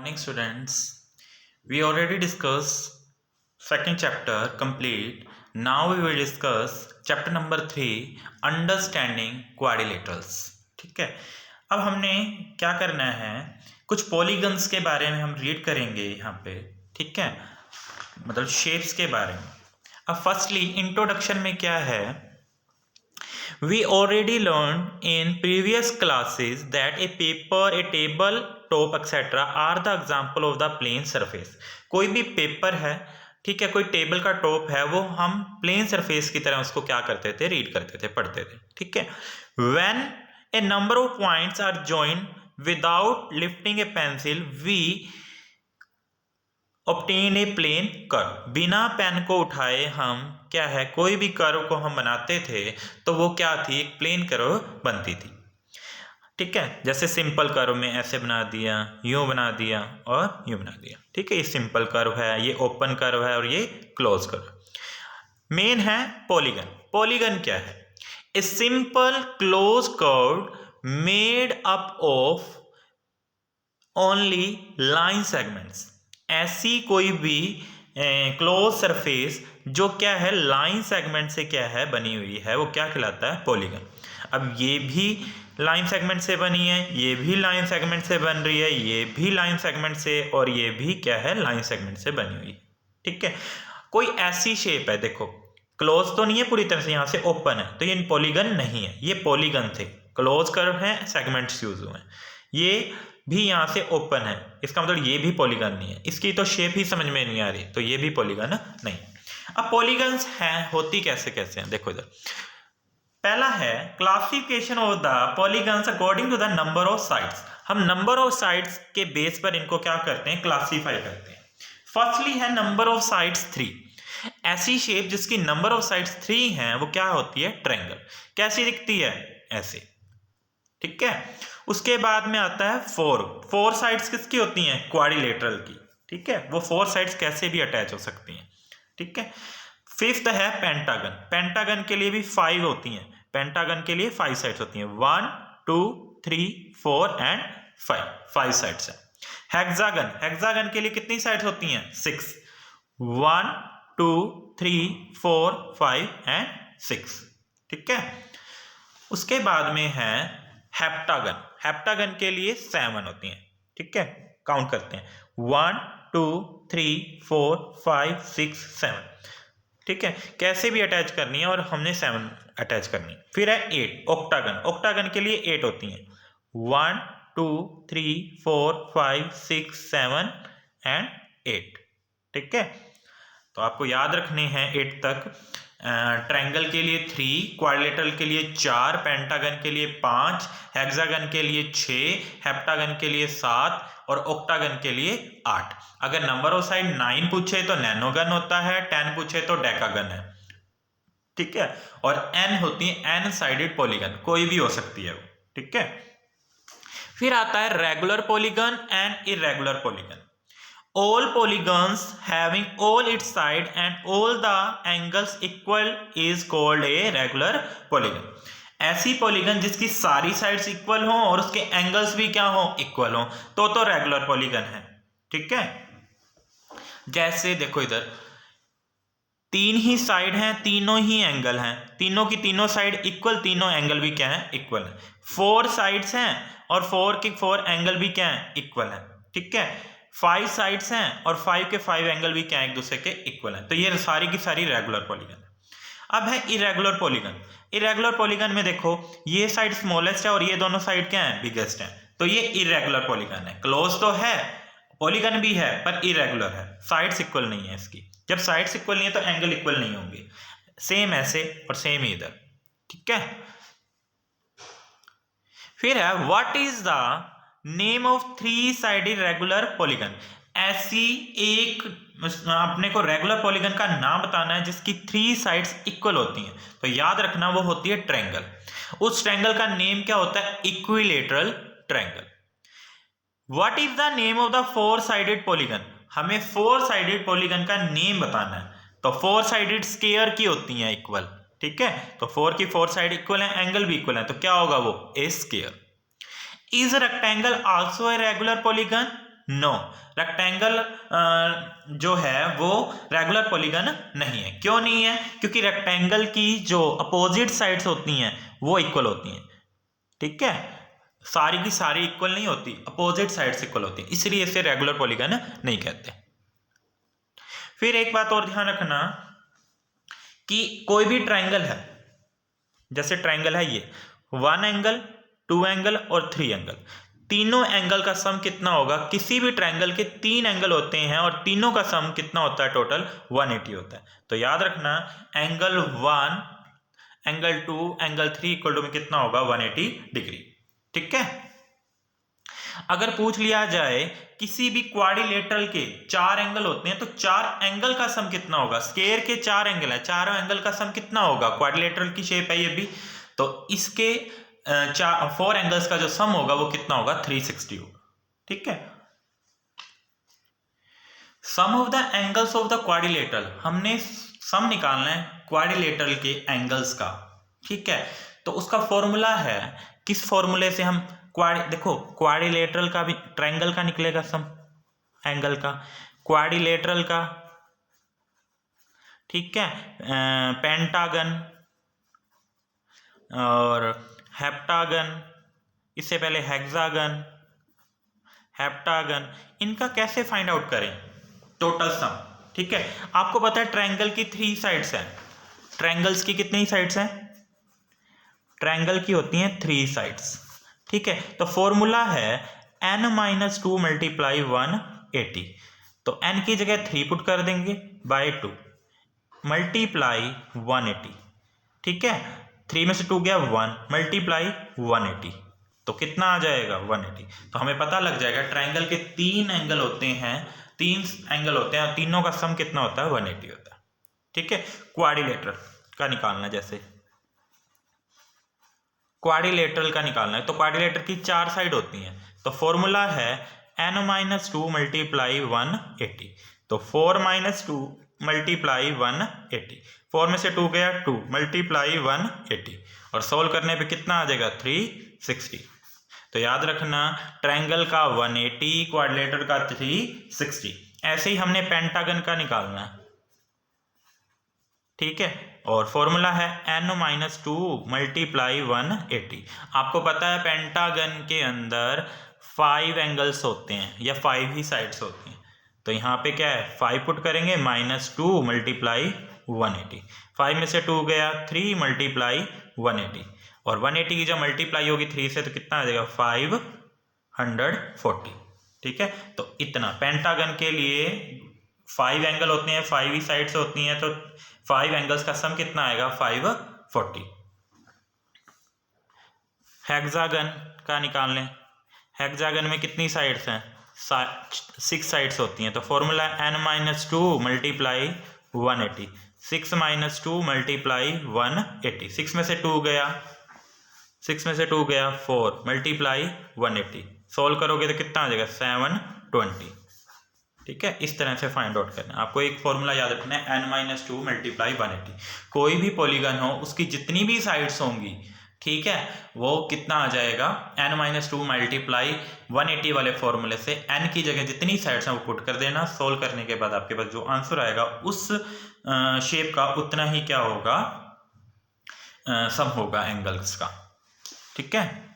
morning, students. We already discussed second chapter complete. Now we will discuss chapter number 3, understanding quadrilaterals. ठीक है, अब हमने क्या करना है, कुछ पॉलीगन्स के बारे में हम रीड करेंगे यहाँ पे. ठीक है, मतलब शेप्स के बारे में. अब फर्स्टली इंट्रोडक्शन में क्या है, we already learned in previous classes that a paper, a table top etc are the example of the plane surface. कोई भी पेपर है, ठीक है, कोई टेबल का टॉप है, वो हम प्लेन सरफेस की तरह उसको क्या करते थे, रीड करते थे, पढ़ते थे. ठीक है, when a number of points are joined without lifting a pencil we obtain a plain curve. बिना पेन को उठाए हम क्या है, कोई भी कर्व को हम बनाते थे तो वो क्या थी, एक प्लेन कर्व बनती थी. ठीक है, जैसे सिंपल कर्व में ऐसे बना दिया, यूं बना दिया और यूं बना दिया. ठीक है, ये सिंपल कर्व है, ये ओपन कर्व है और ये क्लोज कर्व. मेन है पॉलीगन. पॉलीगन क्या है, a simple close curve made up of only line segments. ऐसी कोई भी क्लोज सरफेस जो क्या है, लाइन सेगमेंट से क्या है, बनी हुई है, वो क्या कहलाता है, पॉलीगन. अब ये भी लाइन सेगमेंट से बनी है, ये भी लाइन सेगमेंट से बन रही है, ये भी लाइन सेगमेंट से, और ये भी क्या है, लाइन सेगमेंट से बनी हुई. ठीक है, कोई ऐसी शेप है, देखो क्लोज तो नहीं है पूरी तरह से, यहाँ से ओपन है, तो ये पॉलीगन नहीं है. ये पॉलीगन थे, क्लोज कर्व है, सेगमेंट्स यूज हुए हैं. ये भी यहाँ से ओपन है, इसका मतलब ये भी पॉलीगन नहीं है. इसकी तो शेप ही समझ में नहीं आ रही, तो ये भी पॉलीगन नहीं. अब पॉलीगन्स हैं, होती कैसे कैसे हैं, देखो इधर. पहला है classification of the polygons according to the number of sides. हम नंबर ऑफ साइड्स के बेस पर इनको क्या करते हैं, क्लासीफाई करते हैं. फर्स्टली है नंबर ऑफ साइड्स 3. ऐसी शेप जिसकी नंबर ऑफ साइड्स 3 हैं वो क्या होती है, ट्रायंगल. कैसी दिखती है, ऐसे. ठीक है, उसके बाद में आता है 4 साइड्स किसकी होती हैं, क्वाड्रिलेटरल की. ठीक है, वो 4 साइड्स कैसे भी अटैच हो सकती हैं. ठीक है, फिफ्थ है पेंटागन. पेंटागन के लिए भी 5 होती हैं, पेंटागन के लिए 5 साइड्स होती हैं, 1 2 3 4 एंड 5 साइड्स है. हेक्सागन, हेक्सागन के लिए कितनी साइड्स होती हैं, 6, 1 2 3 4 5 एंड 6. ठीक है, उसके बाद में है हेप्टागन. हेप्टागन के लिए 7 होती हैं. ठीक है, काउंट करते हैं, 1 2 3 4 5 6 7. ठीक है, कैसे भी अटैच करनी है और हमने 7 अटैच करनी है. फिर है 8 ऑक्टागन. ऑक्टागन के लिए 8 होती हैं, 1 2 3 4 5 6 7 एंड 8. ठीक है, तो आपको याद रखने हैं 8 तक. ट्रायंगल के लिए 3, क्वाड्रिलेटरल के लिए 4, पेंटागन के लिए 5, हेक्सागन के लिए 6, हेप्टागन के लिए 7 और ऑक्टागन के लिए 8. अगर नंबर ऑफ साइड 9 पूछे तो नैनोगन होता है, 10 पूछे तो डेकागन है. ठीक है, और n होती है n साइडेड पॉलीगन, कोई भी हो सकती है वो. ठीक है, फिर आता है regular polygon and irregular polygon. All polygons having all its side and all the angles equal is called a regular polygon. ऐसी पॉलीगन जिसकी सारी साइड्स इक्वल हो और उसके एंगल्स भी क्या हो, इक्वल हो, तो रेगुलर पॉलीगन है. ठीक है, जैसे देखो इधर 3 ही साइड हैं, तीनों ही एंगल हैं, तीनों की तीनों साइड इक्वल, तीनों एंगल भी क्या है, इक्वल है. 4 साइड्स हैं और 4 के 4 एंगल भी क्या है, इक्वल है. ठीक है, 5 साइड्स हैं और 5 के 5 एंगल भी क्या है, एक दूसरे के इक्वल हैं. तो ये सारी की सारी रेगुलर पॉलीगन. अब है इरेगुलर पॉलीगन. इरेगुलर पॉलीगन में देखो ये साइड स्मॉलेस्ट है और ये दोनों साइड क्या है, बिगेस्ट है, तो ये इरेगुलर पॉलीगन है. क्लोज तो है, पॉलीगन भी है, पर इरेगुलर है, साइड्स इक्वल नहीं है इसकी. जब साइड्स इक्वल नहीं है तो एंगल इक्वल नहीं होंगे. सेम ऐसे और सेम इधर. ठीक है, फिर है what is the name of 3 sided regular polygon. ऐसी एक अपने को रेगुलर पॉलीगन का नाम बताना है जिसकी 3 साइड्स इक्वल होती हैं, तो याद रखना वो होती है ट्रायंगल. उस ट्रायंगल का नेम क्या होता है, equilateral triangle. What is the name of the 4 sided polygon. हमें 4 साइडेड पॉलीगन का नेम बताना है, तो 4 साइडेड स्क्वायर की होती हैं इक्वल. ठीक है, तो 4 की 4 साइड इक्वल है, एंगल भी इक्वल है, तो क्या होगा वो, a square. Is rectangle also a regular polygon? No, rectangle जो है वो रेगुलर पॉलीगन नहीं है। क्यों नहीं है? क्योंकि रेक्टेंगल की जो अपोजिट साइड्स होती हैं वो इक्वल होती हैं। ठीक है, सारी की सारी इक्वल नहीं होती, अपोजिट साइड्स इक्वल होती हैं, इसलिए इसे रेगुलर पॉलीगन नहीं कहते। फिर एक बात और ध्यान रखना कि कोई भी ट्रायंगल है, जैसे ट्रायंगल है ये 1 एंगल, 2 एंगल और 3 एंगल, तीनों एंगल का सम कितना होगा? किसी भी ट्रायंगल के 3 एंगल होते हैं और तीनों का सम कितना होता है? टोटल 180 होता है। तो याद रखना angle 1, angle 2, angle 3 equal to में कितना होगा? 180 डिग्री। ठीक है, अगर पूछ लिया जाए किसी भी क्वाड्रिलेटरल के 4 एंगल होते हैं तो 4 एंगल का सम कितना होगा? स्क्वायर के 4 एंगल है, चारों एंगल का सम कितना होगा? क्वाड्रिलेटरल की शेप है ये भी, तो इसके 4 एंगल्स का जो सम होगा वो कितना होगा? 360 होगा। ठीक है, sum of the angles of the quadrilateral, हमने सम निकालना है क्वाड्रिलेटरल के एंगल्स का। ठीक है, तो उसका फॉर्मूला है, किस फॉर्मूले से हम देखो क्वाड्रिलेटरल का भी ट्रायंगल का निकलेगा सम, एंगल का, क्वाड्रिलेटरल का, ठीक है, पेंटागन और हेप्टागन, इससे पहले हेक्सागन, हेप्टागन, इनका कैसे फाइंड आउट करें? Total sum. ठीक है, आपको पता है ट्रायंगल की 3 साइड्स हैं। ट्रायंगल्स की कितनी साइड्स हैं? ट्रायंगल की होती हैं 3 साइड्स। ठीक है, तो फॉर्मूला है n-2 मल्टीप्लाई 180, तो n की जगह 3 पुट कर देंगे बाय 2 मल्टीप्लाई 180। ठीक है, 3 में से 2 गया 1 मल्टीप्लाई 180, तो कितना आ जाएगा? 180। तो हमें पता लग जाएगा ट्रायंगल के 3 एंगल होते हैं, 3 एंगल होते हैं और तीनों का सम कितना होता है? 180 होता है। ठीक है, क्वाड्रिलेटरल का निकालना, जैसे क्वाड्रिलेटरल का निकालना है तो क्वाड्रिलेटरल की 4 साइड होती हैं, तो फॉर्मूला है n-2 मल्टीप्लाई 180, तो 4-2 मल्टीप्लाई 180, 4 में से 2 गया 2 मल्टीप्लाई 180 और सोल्व करने पे कितना आ जाएगा? 360। तो याद रखना ट्रायंगल का 180, क्वाड्रिलेटरल का 360। ऐसे ही हमने पेंटागन का निकालना है। ठीक है, और फॉर्मूला है n-2 मल्टीप्लाई 180। आपको पता है पेंटागन के अंदर 5 एंगल्स होते हैं या 5 ही साइड्स होती हैं, तो यहाँ पे क्या है? 5 पुट करेंगे, -2 मल्टीप्लाई 180, 5 में से 2 गया 3 मल्टीप्लाई 180 और 180 की जब मल्टीप्लाई होगी 3 से तो कितना आ जाएगा? 540। ठीक है, तो इतना पेंटागन के लिए 5 एंगल होते हैं, 5 ही साइड्स होती हैं, तो 5 एंगल्स का सम कितना आएगा? 540। हेक्सागन का निकाल लें, हेक्सागन में कितनी साइड्स हैं? 6 साइड्स होती हैं, तो फॉर्मूला n-2 मल्टीप्लाई 180, 6-2 मल्टीप्लाई 180, 6 में से 2 गया 4 मल्टीप्लाई 180, सोल्व करोगे तो कितना आ जाएगा? 720। ठीक है, इस तरह से फाइंड आउट करना है। आपको एक फॉर्मूला याद रखना है n-2 मल्टीप्लाई 180। कोई भी पॉलीगन हो उसकी जितनी भी साइड्स होंगी, ठीक है, वो कितना आ जाएगा? n-2 मल्टीप्लाई 180 वाले फॉर्मूले से n की जगह जितनी साइड्स हैं वो पुट कर देना। सोल्व करने के बाद आपके पास जो आंसर आएगा उस शेप का उतना ही क्या होगा? सम होगा एंगल्स का। ठीक है।